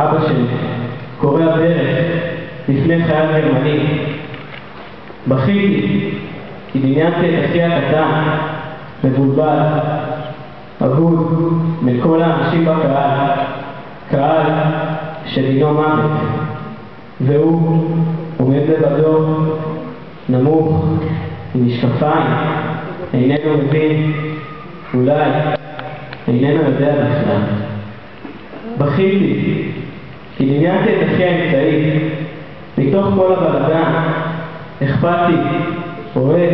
אבא שלי, קורע ברך לפני חייל גרמני. בכיתי, כי דמיינתי את אחי הקטן, מבולבל, אבוד בין כל האנשים בקהל, קהל שדינו מוות, והוא עומד לבדו, נמוך, עם משקפיים, איננו מבין, אולי איננו יודע בכלל. בכיתי, כי דמיינתי את אחי האמצעי, מתוך כל הבלגן, אכפתי, אוהב,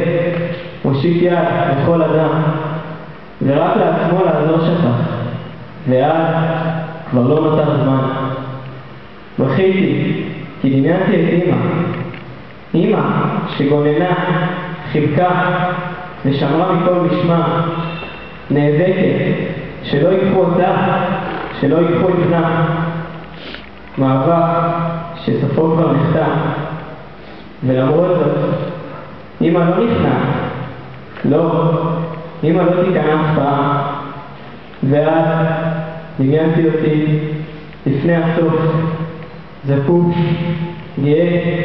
מושיט יד לכל אדם, ורק לעצמו לעזור שכח, ואז כבר לא נותר זמן. בכיתי, כי דמיינתי את אמא שגוננה, חיבקה ושמרה מכל משמע, נאבקת, שלא ייקחו אותה, שלא ייקחו את בנה. מאבק שסופו כבר נחתם, ולמרות זאת, אמא לא נכנעה. לא, אמא לא תיכנע אף פעם. ואז דמיינתי אותי לפני הסוף, זקוק, גאה,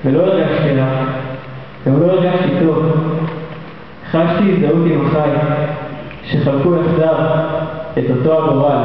ולא הרגשתי לה, גם לא הרגשתי טוב. חשתי הזדהות עם החי, שחלקו יחדיו את אותו הגורל.